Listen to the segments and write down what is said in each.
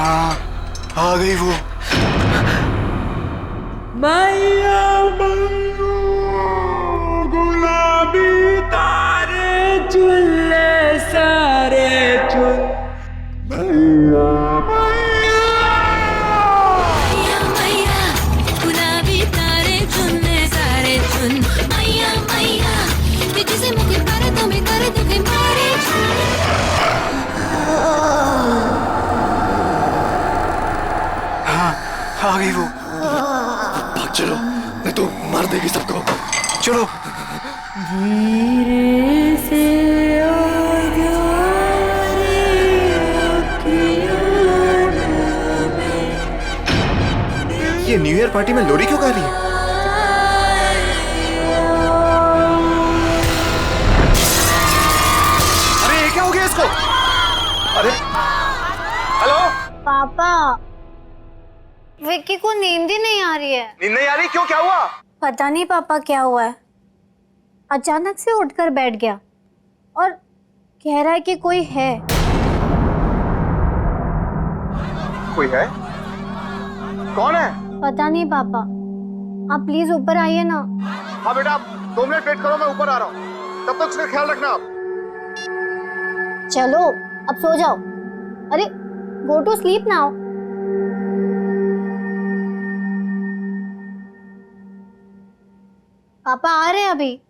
हाँ, आ गई वो। मैया बन्नू गुलाबी तारे चुल्ले सारे चुन मैया मैया मैया गुलाबी तारे चुनने सारे चुन मैया मैया जिसे मुझे पर तुम्हें कर दुखे मारे हाँ, आ गई वो। भाग चलो, नहीं तो मार देगी सबको। चलो। धीरे से ये न्यू ईयर पार्टी में लोरी क्यों गा रही है? अरे ये क्या हो गया इसको? अरे हेलो पापा, विक्की को नींद ही नहीं आ रही है। नींद नहीं आ रही? क्यों, क्या हुआ? पता नहीं पापा क्या हुआ है, अचानक से उठकर बैठ गया और कह रहा है कि कोई है। कोई है? कौन है? पता नहीं पापा, आप प्लीज ऊपर आइए ना। हाँ बेटा, आप 2 मिनट वेट करो, मैं ऊपर आ रहा हूँ। तब तक उसका ख्याल रखना आप। चलो अब सो जाओ। अरे गो टू स्लीप नाउ। पापा आ रहे हैं अभी।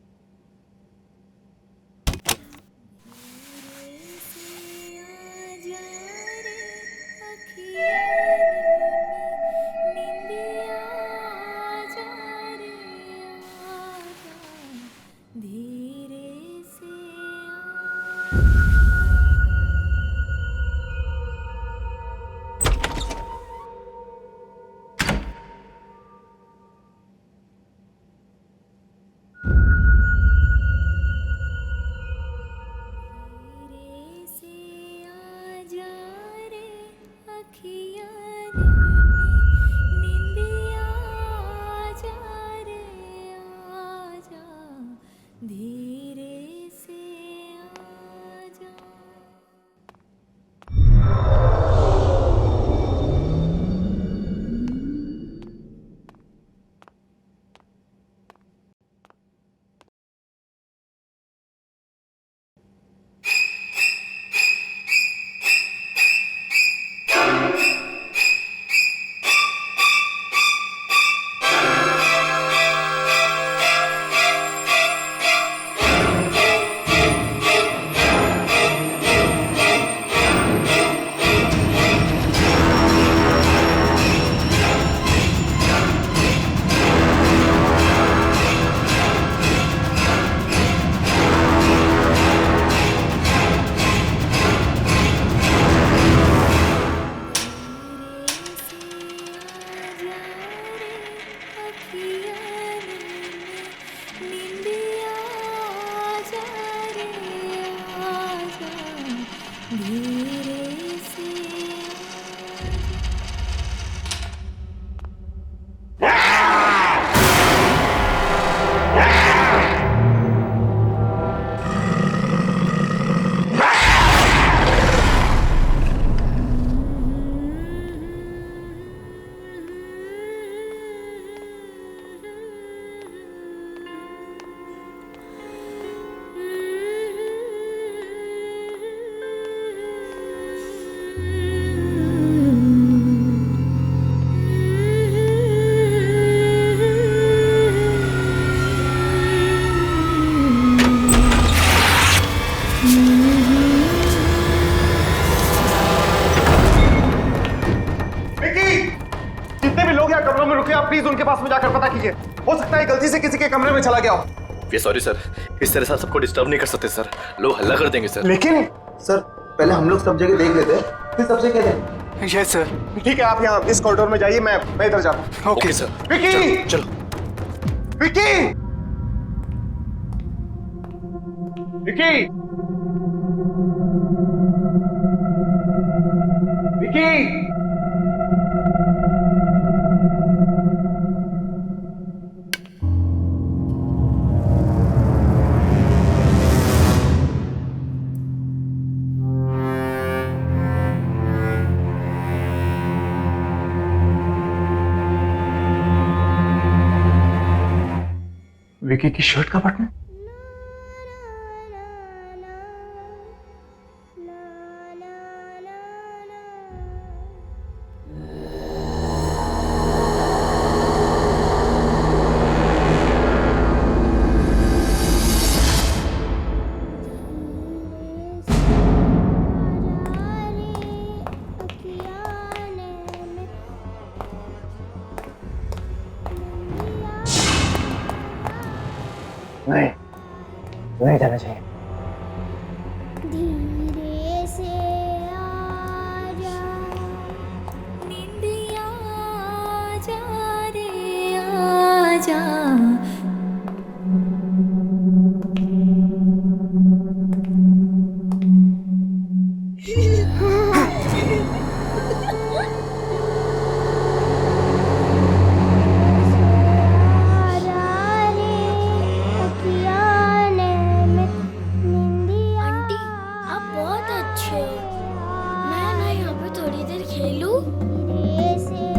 प्लीज उनके पास में जाकर पता कीजिए। हो सकता है गलती से किसी के कमरे में चला गया हो। वी सॉरी सर, इस तरह से सबको डिस्टर्ब नहीं कर सकते सर, लोग हल्ला कर देंगे सर। लेकिन सर पहले हम लोग सब जगह देख लेते हैं, फिर सबसे कहते हैं। Yes sir. ठीक है, आप यहाँ इस कॉरिडोर में जाइए, मैं इधर जाता हूँ। Okay sir. विकी, चलो विकी, विकी, विकी। विकी की शर्ट का बटन। नहीं जाना चाहिए। धीरे से आजा निंदिया जा रे आजा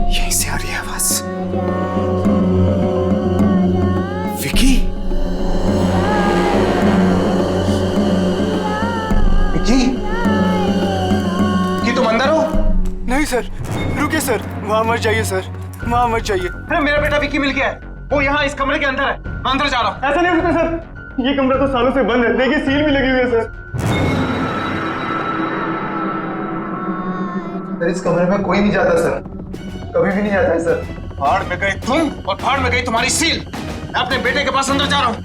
यहीं से आ रही है आवाज। विकी, विकी, विकी तुम अंदर हो? नहीं सर, रुकिए सर, वहाँ मत जाइए सर, वहाँ मत जाइए। अरे मेरा बेटा विकी मिल गया है, वो यहाँ इस कमरे के अंदर है, मैं अंदर जा रहा हूँ। ऐसा नहीं हो सकता सर, ये कमरा तो सालों से बंद है, देखिए सील भी लगी हुई है सर। सर इस कमरे में कोई नहीं जाता सर, कभी भी नहीं जाता है सर। फाड़ में गए तुम और फाड़ में गई तुम्हारी सील। मैं अपने बेटे के पास अंदर जा रहा हूँ।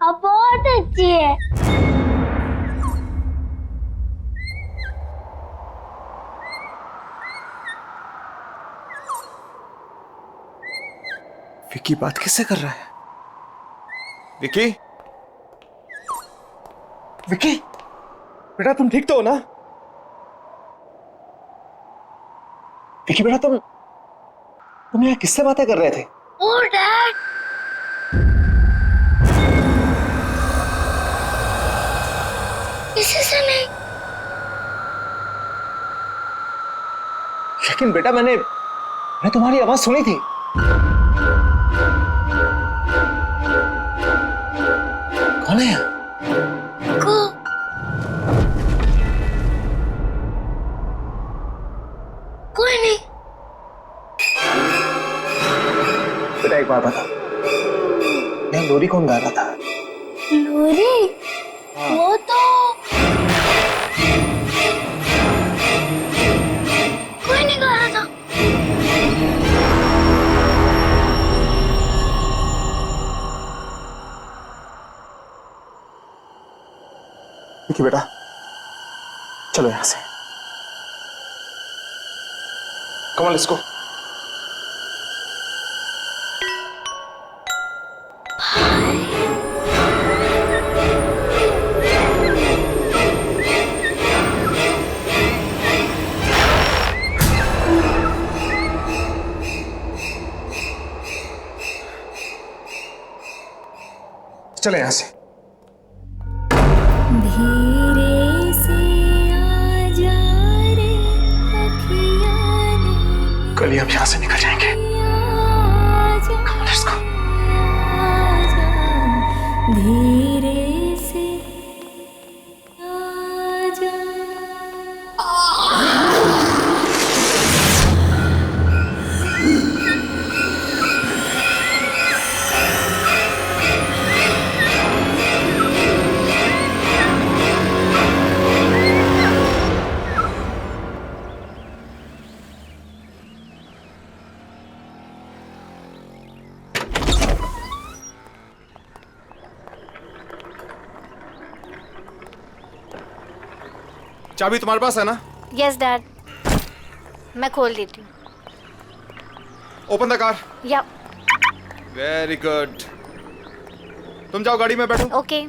अब बहुत अच्छी है। विकी बात किससे कर रहा है? विकी, विकी, बेटा तुम ठीक तो हो ना? विकी बेटा तुम यहाँ किससे बातें कर रहे थे? ओ डैड, किसी से नहीं। लेकिन बेटा मैंने तुम्हारी आवाज सुनी थी। कौन है? कोई नहीं। बेटा एक बात बता, यहाँ लोरी कौन गा रहा था? लोरी? वो तो कोई नहीं गा रहा था। विकी बेटा चलो यहाँ से। Come on, let's go. चले यहाँ से। धीरे से आजा रे अखियाँ ने कल ही हम यहाँ से निकल जाएंगे। Come on, let's go. धीरे से आजा। चाबी तुम्हारे पास है ना? यस डैड, मैं खोल देती हूँ। Open the car. या वेरी गुड। तुम जाओ गाड़ी में बैठो। ओके।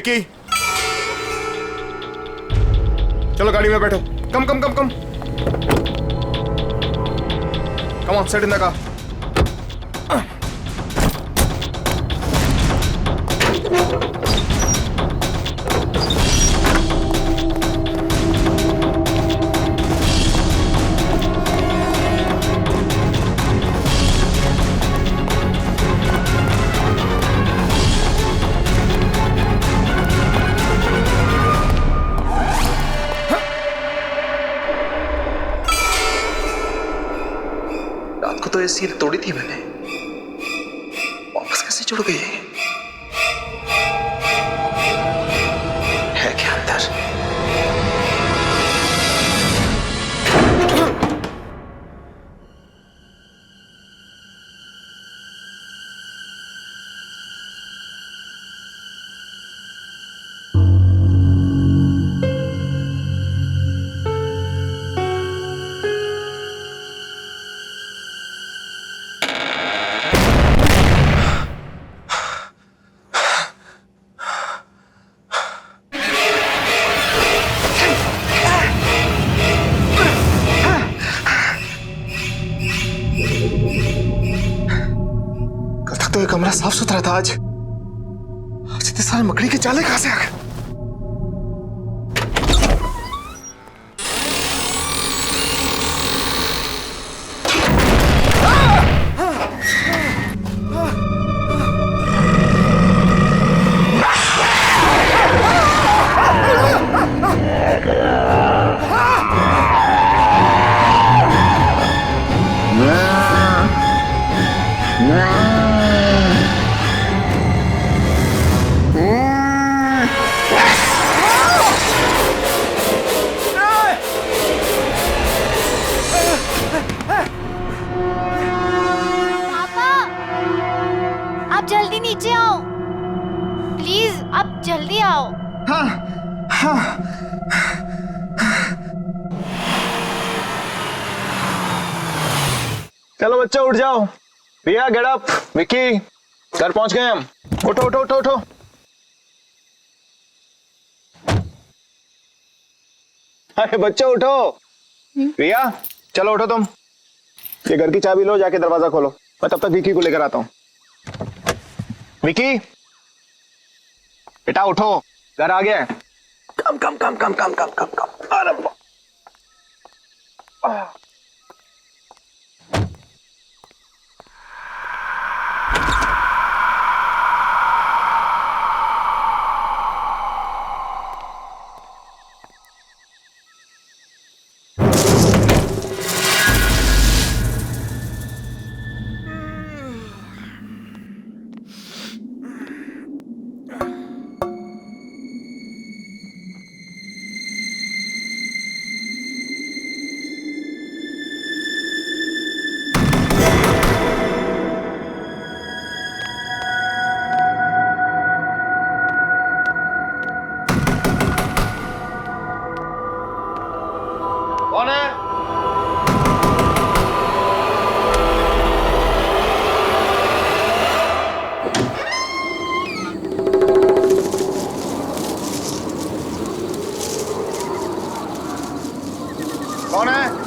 विकी, चलो गाड़ी में बैठो। Come come come come come on, sit in the car. तो ये सील तोड़ी थी मैंने, वापस कैसे जुड़ गई? है क्या अंदर? तो ये कमरा साफ सुथरा था, आज इतने सारे मकड़ी के जाले कहां से आ गए? जल्दी नीचे आओ प्लीज, आप जल्दी आओ। हाँ हाँ। चलो बच्चे उठ जाओ। रिया गेट अप, विक्की घर पहुंच गए हम। उठो उठो उठो उठो। अरे बच्चे उठो। रिया चलो उठो तुम, ये घर की चाबी लो, जाके दरवाजा खोलो, मैं तब तक विक्की को लेकर आता हूं। विक्की बेटा उठो, घर आ गया है। कम come come come come come come कम। अरे कौन है? कौन है?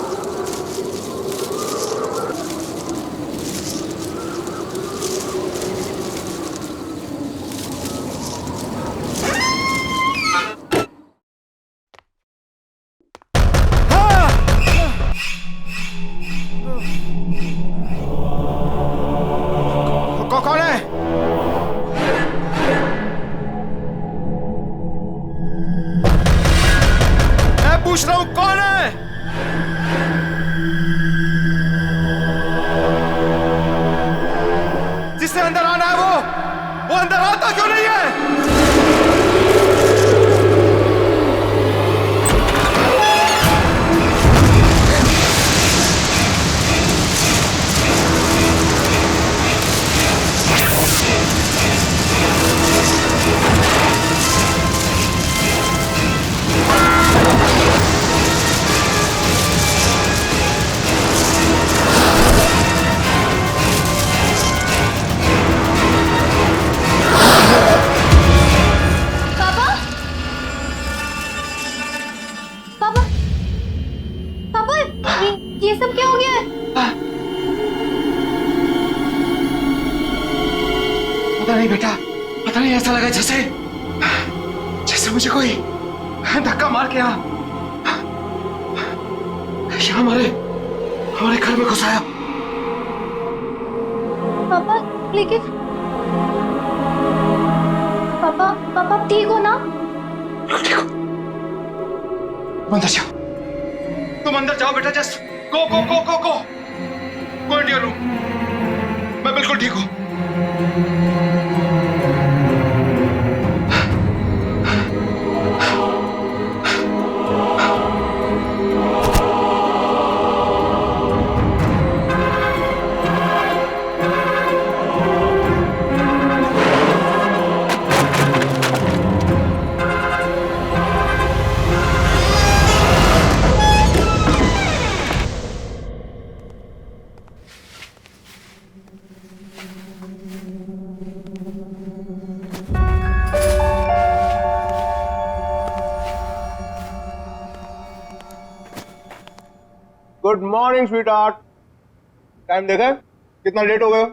कौन है? मैं पूछ रहा हूं कौन है? जिससे अंदर आना है वो अंदर आता क्यों नहीं है? ये सब क्या हो गया है? पता नहीं बेटा, पता नहीं, ऐसा लगा जैसे जैसे मुझे कोई धक्का मार के यहाँ हमारे घर में घुसाया। पापा, लेकिन पापा ठीक हो ना? ठीक हो, तुम अंदर जाओ, तुम अंदर जाओ बेटा, just go go go go go go in your room. मैं बिल्कुल ठीक हूँ। Good morning sweetheart. टाइम देखा है? कितना लेट हो गए?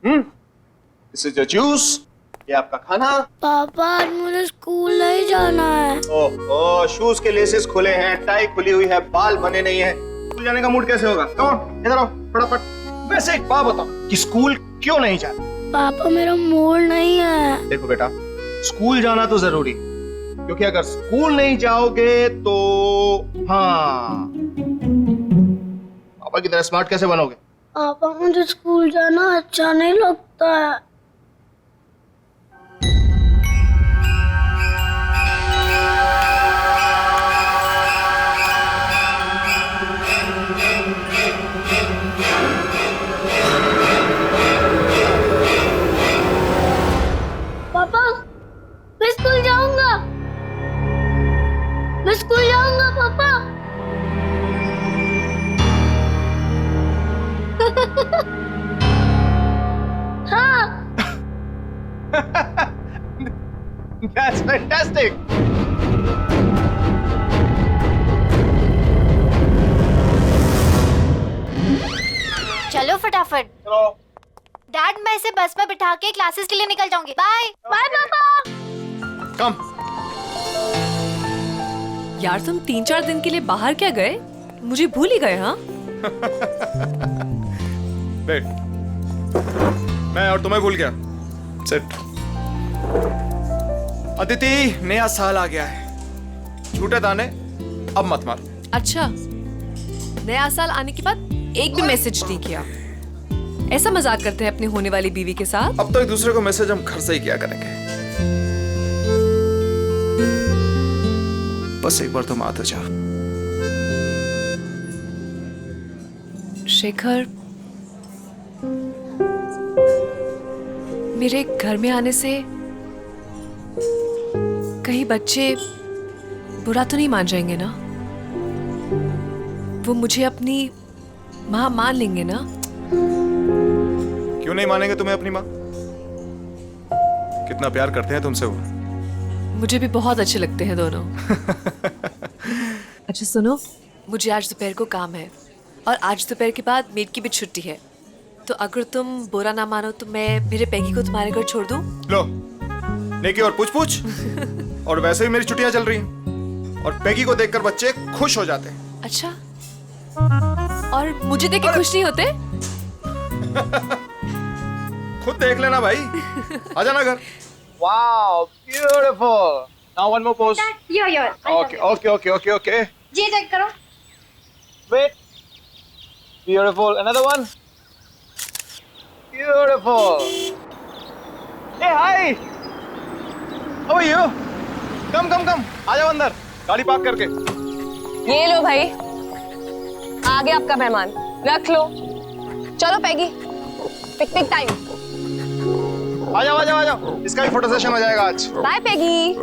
दिस इज योर जूस, ये आपका खाना। पापा आज मुझे स्कूल नहीं जाना है। ओह, शूज के लेसेस खुले हैं, टाई खुली हुई है, बाल बने नहीं है, स्कूल जाने का मूड कैसे होगा? कम ऑन, इधर आओ फटाफट। वैसे एक बात बताओ कि स्कूल क्यों नहीं जाना? पापा मेरा मूड नहीं है। देखो बेटा, स्कूल जाना तो जरूरी, क्योंकि अगर स्कूल नहीं जाओगे तो हाँ, पापा की तरह स्मार्ट कैसे बनोगे? पापा मुझे स्कूल जाना अच्छा नहीं लगता है। पापा, मैं स्कूल जाऊंगा, मैं स्कूल जाऊंगा पापा। हाँ। That's fantastic. चलो फटाफट। चलो। डैड, मैं इसे बस में बिठा के क्लासेस के लिए निकल जाऊंगी। बाय बाय पापा। कम। यार तुम 3-4 दिन के लिए बाहर क्या गए? मुझे भूल ही गए। हाँ बैठ। मैं और तुम्हें भूल गया। सिट। अदिति, नया साल आ गया है, झूठे दाने अब मत मार। अच्छा, नया साल आने के बाद एक भी मैसेज नहीं किया। ऐसा मजाक करते हैं अपनी होने वाली बीवी के साथ? अब तो एक दूसरे को मैसेज हम घर से ही किया करेंगे। बस एक बार तुम आ तो जाओ। शेखर, मेरे घर में आने से कहीं बच्चे बुरा तो नहीं मान जाएंगे ना? वो मुझे अपनी माँ मान लेंगे ना? क्यों नहीं मानेंगे तुम्हें अपनी माँ? कितना प्यार करते हैं तुमसे वो। मुझे भी बहुत अच्छे लगते हैं दोनों। अच्छा सुनो, मुझे आज दोपहर को काम है और आज दोपहर के बाद मेड की भी छुट्टी है, तो अगर तुम बुरा ना मानो तो मैं मेरे पैगी को तुम्हारे घर छोड़ दूं? लो, नेकी और पूछ और वैसे भी मेरी छुट्टियां चल रही हैं और पैगी को देखकर बच्चे खुश हो जाते हैं। अच्छा, और मुझे देख के खुश नहीं होते? खुद देख लेना भाई। आ जाना घर। Wow, beautiful. Now one more pose. You're. Okay. जी चेक करो। Wait. Beautiful. Another one. Beautiful. Hey, hi. How are you? Come. आ जाओ अंदर, गाड़ी पार्क करके। ये लो भाई, आ गया आपका मेहमान, रख लो। चलो पैगी, पिकनिक टाइम। आ जाओ, इसका भी फोटो सेशन हो जाएगा आज। बाय पैगी।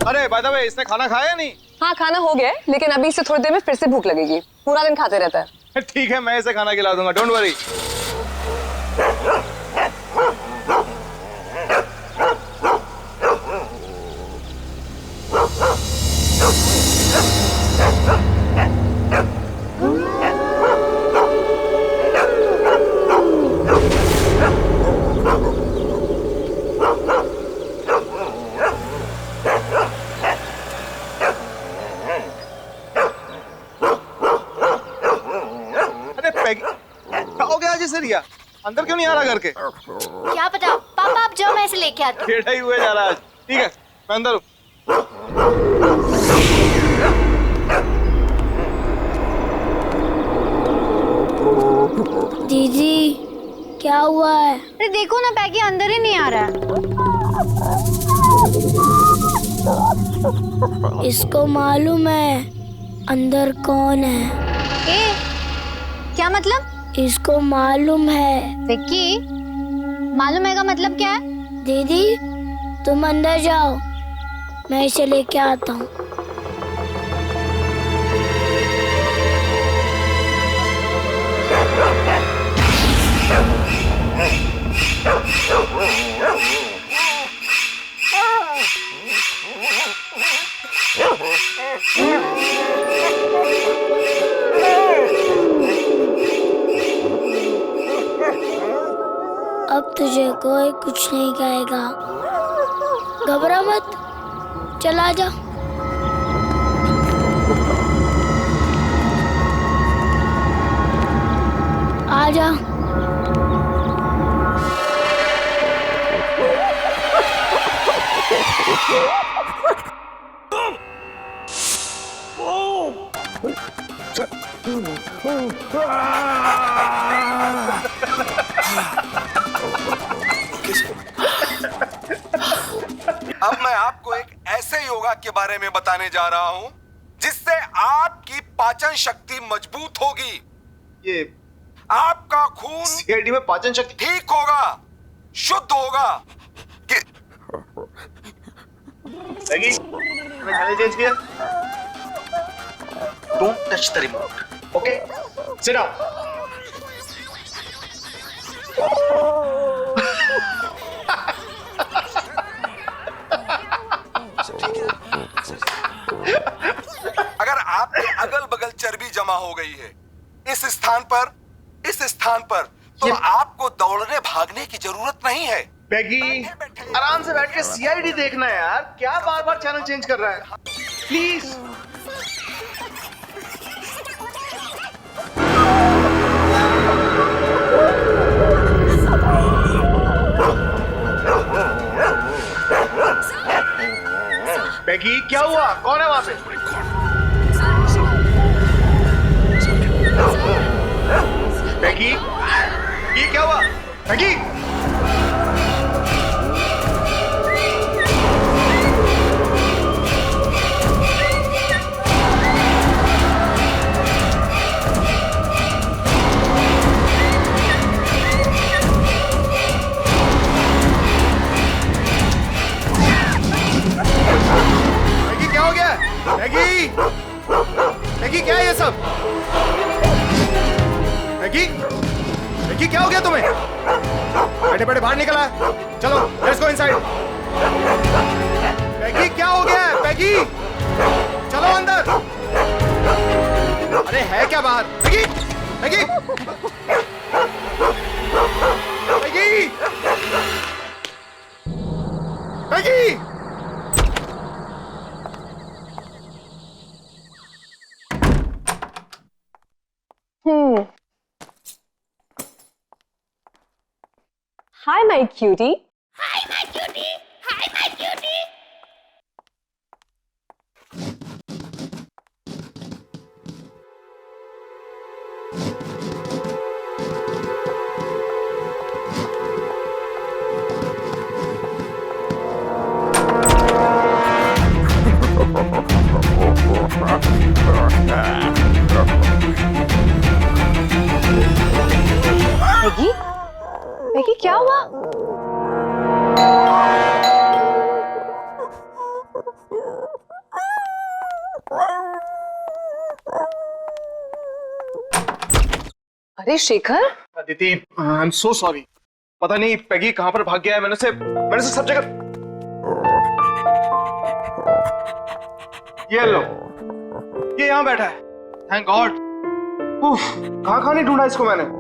अरे बाय द वे, इसने खाना खाया या नहीं? हाँ खाना हो गया है, लेकिन अभी से थोड़ी देर में फिर से भूख लगेगी। पूरा दिन खाते रहता है। ठीक है, मैं इसे खाना खिला दूंगा, डोंट वरी। दिया, अंदर क्यों नहीं आ रहा घर के? क्या पता, पापा आप जाओ, मैं इसे लेके आती हूँ। टेढ़ा ही हुए जा रहा है आज। ठीक है, मैं अंदर हूँ। दीदी क्या हुआ है? अरे देखो ना, पैगी अंदर ही नहीं आ रहा है। इसको मालूम है अंदर कौन है? ए, क्या मतलब? इसको मालूम है। विक्की, मालूम है का मतलब क्या है? दीदी तुम अंदर जाओ, मैं इसे लेके आता हूँ। अब तुझे कोई कुछ नहीं कहेगा, घबरा मत, चला जा। आ जा। अब मैं आपको एक ऐसे योगा के बारे में बताने जा रहा हूं जिससे आपकी पाचन शक्ति मजबूत होगी। ये आपका खून सीआईडी में पाचन शक्ति ठीक होगा, शुद्ध होगा। पैगी, मैं चैनल चेंज किया। Don't touch the remote, okay? Sit down. अगर आपके अगल बगल चर्बी जमा हो गई है इस स्थान पर तो आपको दौड़ने भागने की जरूरत नहीं है। पैगी, आराम से बैठ के सीआईडी देखना है यार, क्या बार बार चैनल चेंज कर रहा है? प्लीज। पैगी, क्या हुआ? कौन है वहां पे? पैगी, ये क्या हुआ? पैगी, मैगी, मैगी क्या है ये सब? मैगी, मैगी क्या हो गया तुम्हें? बैठे बैठे बाहर निकला, चलो लेट्स गो इनसाइड। मैगी क्या हो गया है? मैगी चलो अंदर। अरे है क्या बाहर? Maggie, Maggie, Maggie, Maggie. Hi, my cutie. Hi my cutie, hi my cutie. Maggie, Maggie क्या हुआ? अरे Shekhar, Aditi, I am so sorry. पता नहीं पैगी कहां पर भाग गया है। मैंने उसे सब जगह। ये लो, ये यहां बैठा है। Thank God. कहां नहीं ढूंढा इसको मैंने।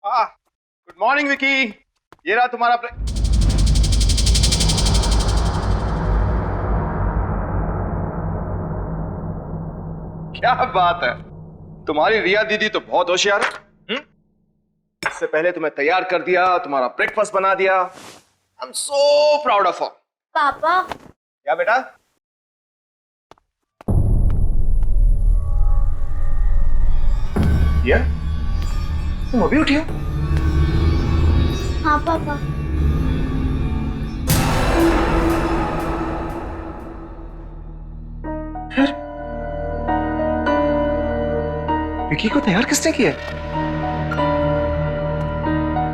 गुड मॉर्निंग विकी, ये रहा तुम्हारा क्या बात है, तुम्हारी रिया दीदी तो बहुत होशियार है। इससे पहले तुम्हें तैयार कर दिया, तुम्हारा ब्रेकफास्ट बना दिया। आई am so proud of her. पापा क्या बेटा? रिया, तुम अभी उठी हो? हाँ पापा। विकी को तैयार किसने किया?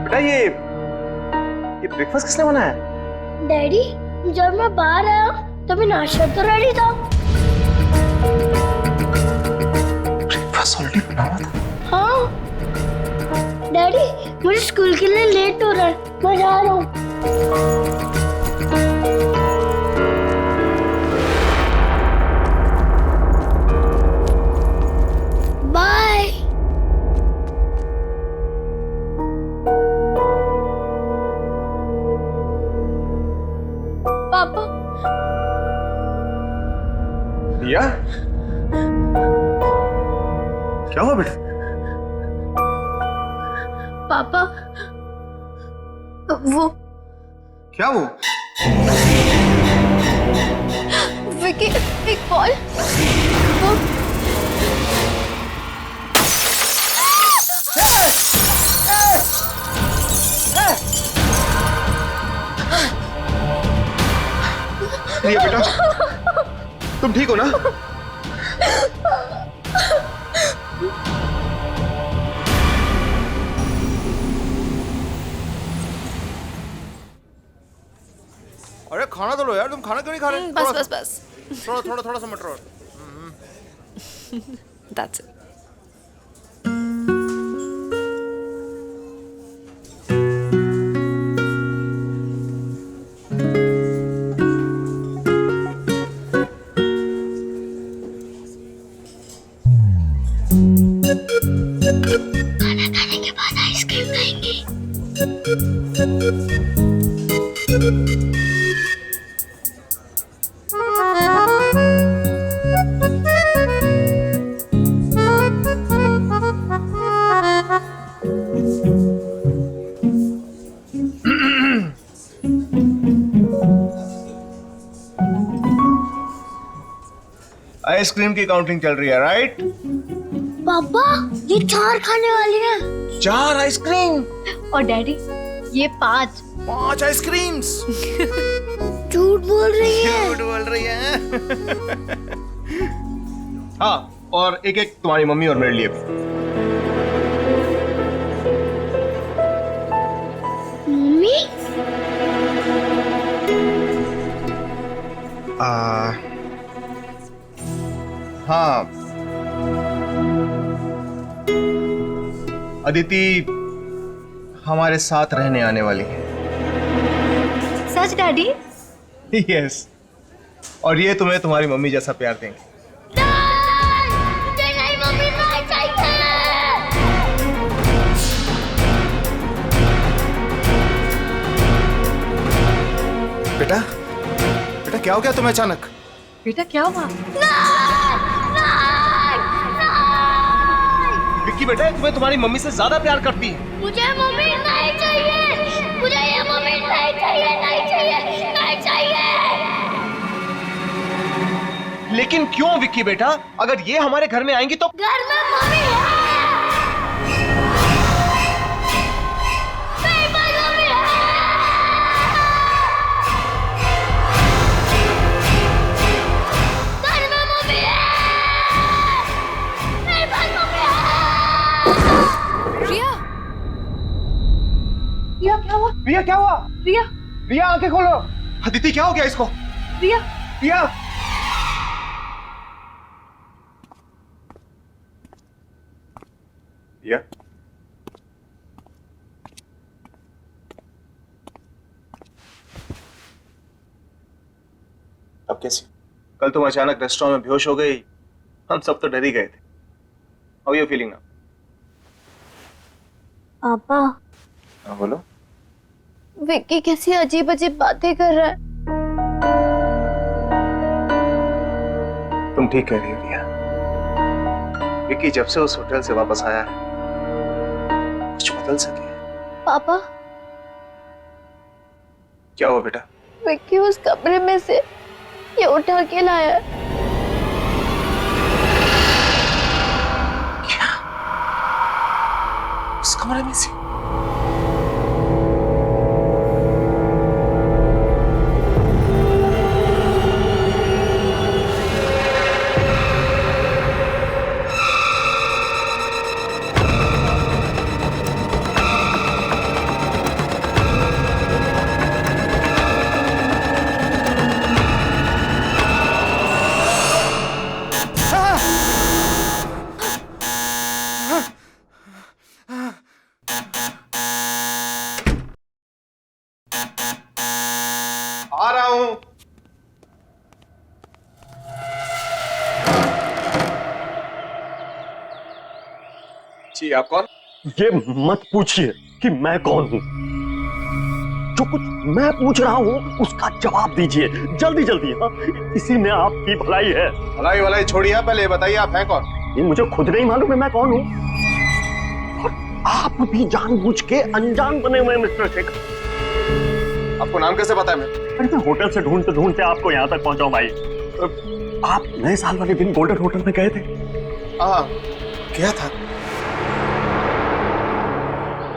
बेटा ये ब्रेकफास्ट किसने बनाया? डैडी, जब मैं बाहर आया तभी नाश्ता तो रेडी था। ब्रेकफास्ट ऑलरेडी बना हुआ था। हाँ डैडी, मुझे स्कूल के लिए लेट हो रहा है, मैं जा रहा हूँ। बाय। पापा। रिया, क्या हुआ बेटा? पापा वो क्या वो? विकी एक कॉल। वो रिया बेटा, तुम ठीक हो ना? अरे खाना तो लो यार, तुम खाना क्यों नहीं खा रहे? बस बस बस, थोड़ा सा मटर और। That's it. खाना खाने के बाद आइसक्रीम खाएंगे। आइसक्रीम की काउंटिंग चल रही है, राइट? पापा, ये 4 खाने वाले हैं। 4 आइसक्रीम और डैडी ये 5। 5 आइसक्रीम्स। झूठ बोल रही है। झूठ बोल रही है। हाँ, और एक एक तुम्हारी मम्मी और मेरे लिए भी। मम्मी? हाँ, अदिति हमारे साथ रहने आने वाली है। सच डैडी? यस, और ये तुम्हें तुम्हारी मम्मी जैसा प्यार देंगे। मुझे नहीं मम्मी, नहीं चाहिए। बेटा, बेटा क्या हो गया तुम्हें अचानक? बेटा क्या हुआ? विक्की बेटा, तुम्हें तुम्हारी मम्मी से ज्यादा प्यार करती है। मुझे मम्मी नहीं चाहिए। मुझे ये मम्मी नहीं चाहिए, नहीं चाहिए, नहीं चाहिए। लेकिन क्यों विक्की बेटा? अगर ये हमारे घर में आएंगी तो घर में मम्मी है। मेरे पास मम्मी है। घर में मम्मी है। मेरे पास मम्मी है। रिया, रिया क्या हुआ? रिया क्या हुआ? रिया, रिया आंखें खोलो। अदिति क्या हो गया इसको? रिया, रिया, रिया, अब कैसी? कल तुम अचानक रेस्टोरेंट में बेहोश हो गई, हम सब तो डर ही गए थे। How are you feeling now? पापा, हाँ बोलो। विक्की कैसी अजीब अजीब बातें कर रहा है। तुम ठीक कह रही हो रिया। विक्की जब से उस होटल से वापस आया है कुछ बदल सके। पापा, क्या हुआ बेटा? विक्की उस कमरे में से ये उठा के लाया है। क्या? उस कमरे में से? आ रहा हूं। जी आप कौन? ये मत पूछिए कि मैं कौन हूं। जो कुछ मैं पूछ रहा हूं उसका जवाब दीजिए जल्दी जल्दी। हाँ, इसी में आपकी भलाई है। भलाई भलाई छोड़िए, पहले बताइए आप हैं कौन? ये मुझे खुद नहीं मालूम है मैं कौन हूं। और आप भी जानबूझ के अनजान बने हुए हैं मिस्टर शेखर। आपको नाम कैसे पता है? अरे मैं होटल से ढूंढते ढूंढते आपको यहाँ तक पहुंचा हूं भाई। आप नए साल वाले दिन गोल्डन होटल में गए थे? हाँ गया था।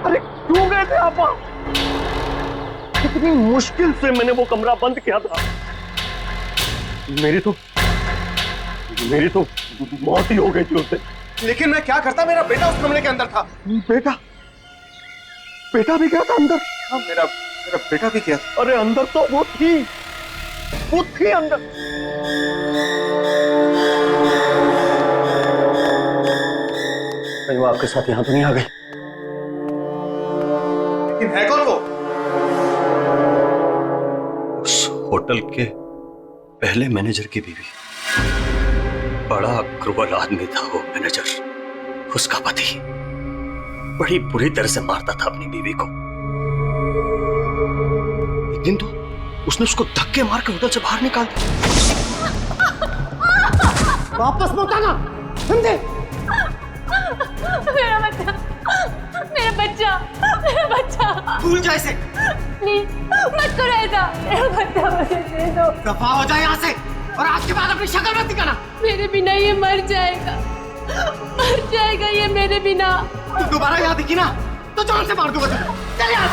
अरे क्यों गए थे आप वहां? कितनी मुश्किल से मैंने वो कमरा बंद किया था। मेरी तो मौत ही हो गई थी उससे। लेकिन मैं क्या करता, मेरा बेटा उस कमरे के अंदर था। बेटा भी गया था अंदर? हाँ, मेरा बेटा भी गया था। अरे अंदर तो वो थी अंदर। कहीं वो आपके साथ यहां तो नहीं आ गई? लेकिन है कौन वो? उस होटल के पहले मैनेजर की बीवी। बड़ा क्रूर आदमी था वो मैनेजर। उसका पति बड़ी बुरी तरह से मारता था अपनी बीवी को। एक दिन तो उसने उसको धक्के मार के होटल से बाहर निकाल दिया। वापस मत आना, समझे? मेरा बच्चा भूल जाए इसे। प्लीज मत करो ऐसा। मेरा बच्चा मुझे दे दो। दफा हो जाए यहाँ से और आज के बाद अपनी शक्ल मत दिखाना। मेरे बिना ये मर जाएगा ये मेरे बिना। तू दोबारा यहाँ दिखी ना तो जान से मार दूंगा तुझे। चल यहाँ।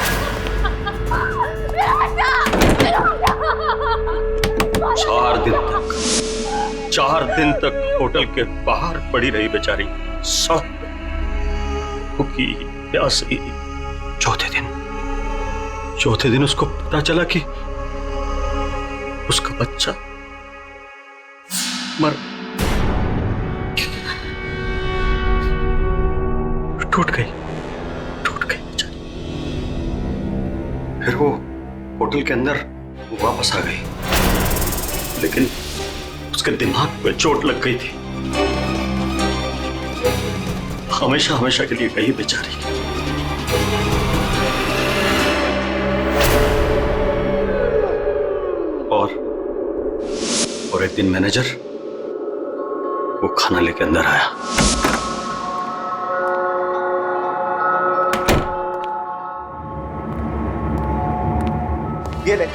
4 दिन तक होटल के बाहर पड़ी रही बेचारी, सड़क पे भूखी प्यासी। चौथे दिन उसको पता चला कि उसका बच्चा मर टूट गई बेचारी। फिर वो होटल के अंदर वापस आ गई, लेकिन उसके दिमाग पे चोट लग गई थी। हमेशा के लिए गई बेचारी। और एक दिन मैनेजर वो खाना लेके अंदर आया। ये ले,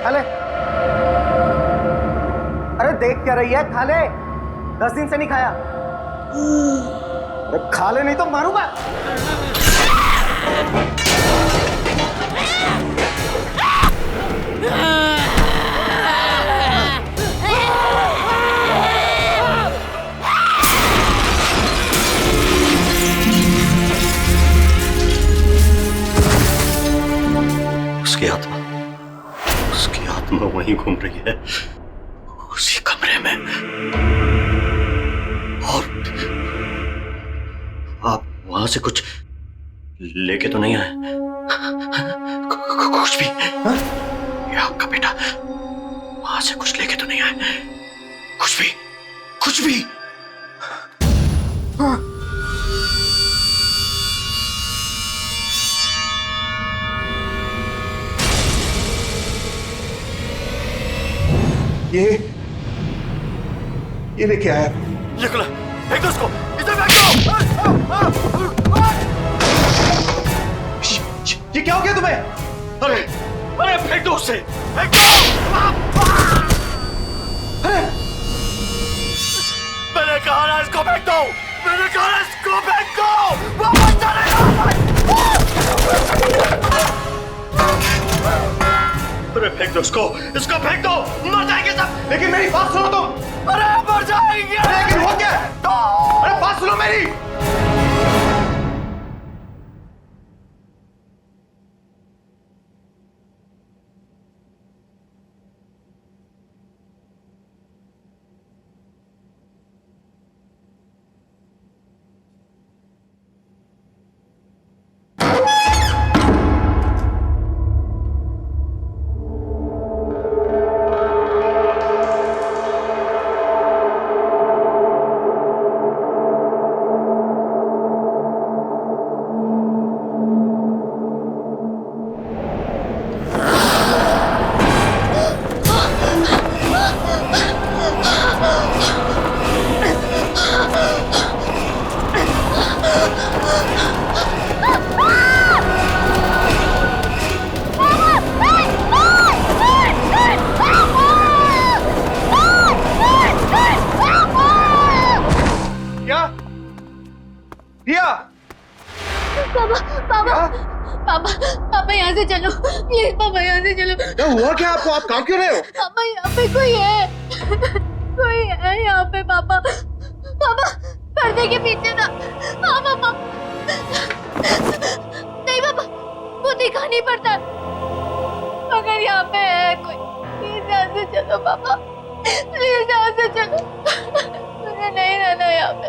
खा ले। अरे देख क्या रही है, खा ले। 10 दिन से नहीं खाया। अरे खा ले नहीं तो मारूंगा। उसकी आत्मा वहीं घूम रही है, उसी कमरे में। और आप वहां से कुछ लेके तो नहीं आए? कुछ भी? ये आपका बेटा वहां से कुछ लेके तो नहीं आए? कुछ भी? ये लेके आया। ये खुला, फेंक दो उसको, इसे फेंक दो। ये क्या हो गया तुम्हें? अरे अरे फेंक दो उसे, फेंक दो। अरे मैंने कहा ना इसको फेंक दो, मैंने कहा ना इसको फेंक दो। वापस चलेगा। अरे फेंक दो इसको फेंक दो, मर जाएंगे सब। लेकिन मेरी बात सुनो तुम। अरे मर जाएंगे। लेकिन हो क्या? अरे बात सुनो मेरी। पापा यहाँ से चलो प्लीज, पापा यहाँ से चलो। क्या हुआ क्या आपको? आप काम क्यों रहे हो? पापा यहाँ पे कोई है यहाँ पे। पापा पर्दे के पीछे था। हाँ पापा। नहीं पापा, वो दिखा नहीं पड़ता। अगर यहाँ पे है कोई, प्लीज यहाँ से चलो पापा, प्लीज यहाँ से चलो। मुझे नहीं रहना यहाँ पे,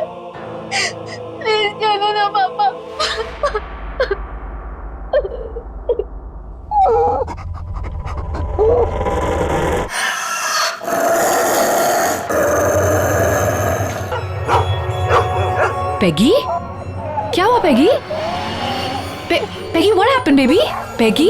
प्लीज चलो ना पापा। पेगी, क्या हुआ Peggy? Peggy, what happened baby? Peggy?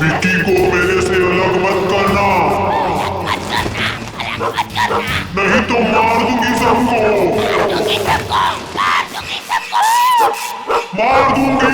Vicky को मेरे से अलग मत करना, नहीं तो मार दूंगी सबको, मार दूंगी।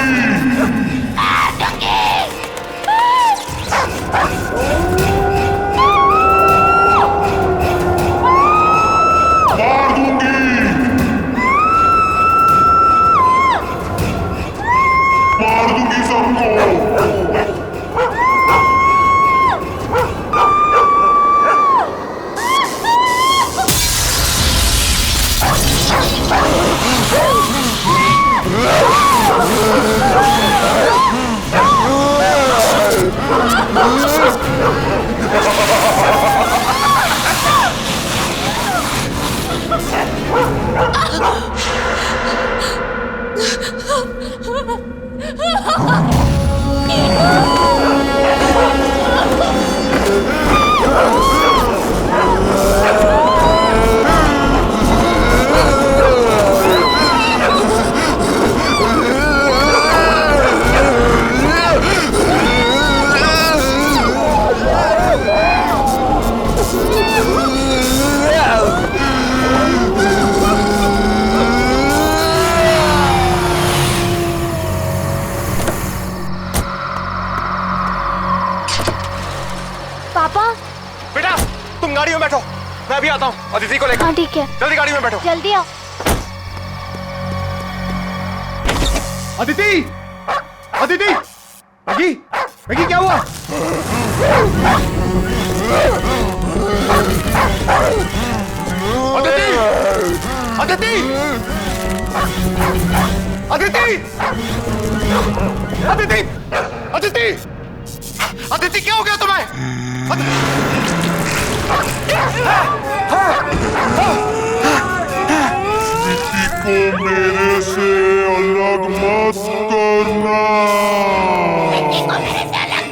बेटा तुम गाड़ी में बैठो, मैं अभी आता हूँ अदिति को लेकर। हाँ ठीक है, जल्दी गाड़ी में बैठो। जल्दी आओ। अदिति, अदिति, मैगी, मैगी क्या हुआ? अदिति, अदिति, अदिति, अदिति, अदिति, अदिति क्या हो गया तुम्हें? विक्की को मेरे से अलग मत करना। विक्की को मेरे से अलग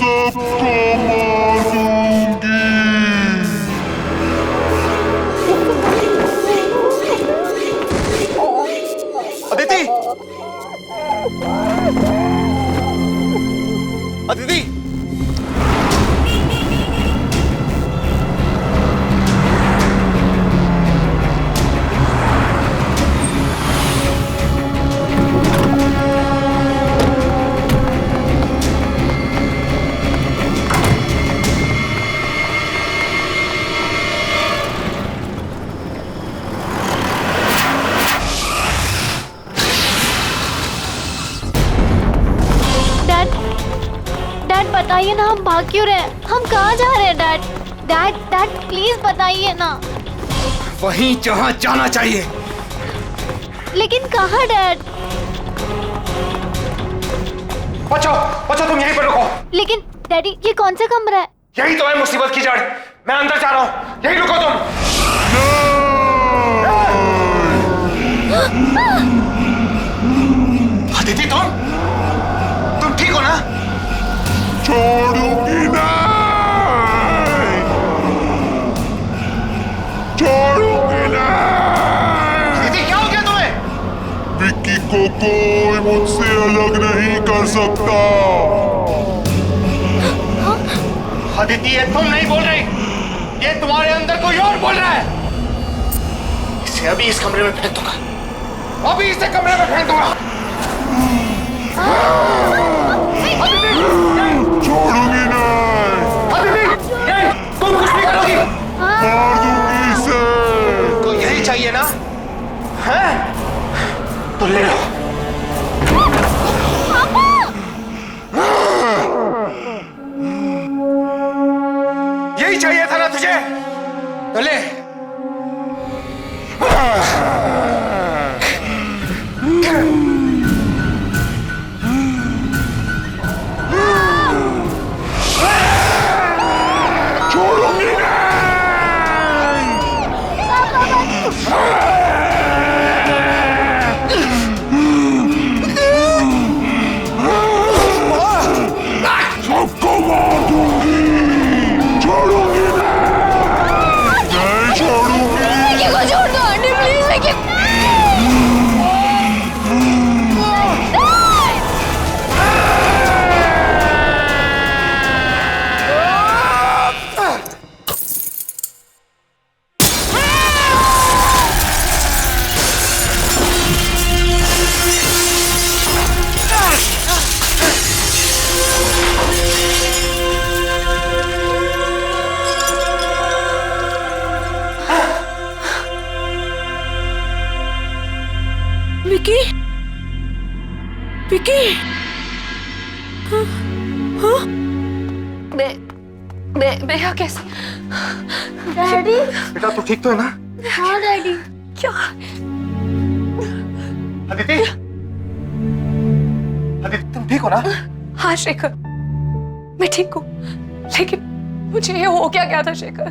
सबको मार दूंगी। अदिति, अदिति, डैड बताइए ना, हम भाग क्यों रहे हैं? हम कहाँ जा रहे हैं डैड? डैड प्लीज बताइए ना। वहीं जहां जाना चाहिए। लेकिन कहाँ डैड? बच्चों तुम यहीं पर रुको। लेकिन डैडी ये कौन सा कमरा है? यही तो है मुसीबत की जड़। मैं अंदर जा रहा हूं, यहीं रुको तुम। अदिति, तुम ठीक हो ना? छोड़ूंगी नहीं, छोड़ूंगी नहीं। अदिति, क्या हो गया तुम्हें? विक्की को कोई मुझसे अलग नहीं कर सकता। अदिति, ये तुम नहीं बोल रही, ये तुम्हारे अंदर कोई और बोल रहा है। इसे अभी इस कमरे में फेंक दूंगा, अभी इसे कमरे में फेंक दूंगा। छोड़ूंगी नहीं, अदिति, तुम कुछ नहीं करोगी। मार दूंगी इसे। तो यही चाहिए ना? हैं? तो ले लो। यही चाहिए था ना तुझे? तो ले। छोड़ूंगी नहीं। सबको मार दूंगी। छोड़ूंगी नहीं, छोड़ूंगी। विक्की को छोड़ दो आंटी, प्लीज विक्की। विक्की, विक्की, हाँ? मैं यहाँ कैसे? डैडी। बेटा तू ठीक तो है ना? हाँ डैडी। क्या? अदिति, अदिति तुम ठीक हो ना? हाँ शेखर, मैं ठीक हूँ, लेकिन मुझे ये हो क्या गया था शेखर?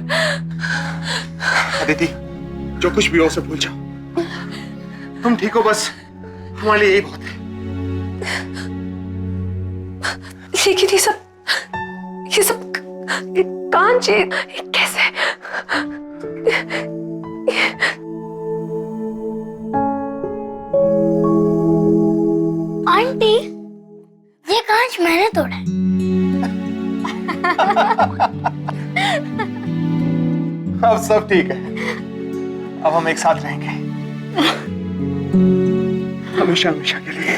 अदिति, जो कुछ भी हो उसे भूल जाओ। तुम ठीक हो, बस हमारे लिए यही बहुत है। लेकिन ये सब कांच, ये कैसे? आंटी, ये कांच मैंने तोड़ा है। अब सब ठीक है, अब हम एक साथ रहेंगे हमेशा हमेशा के लिए।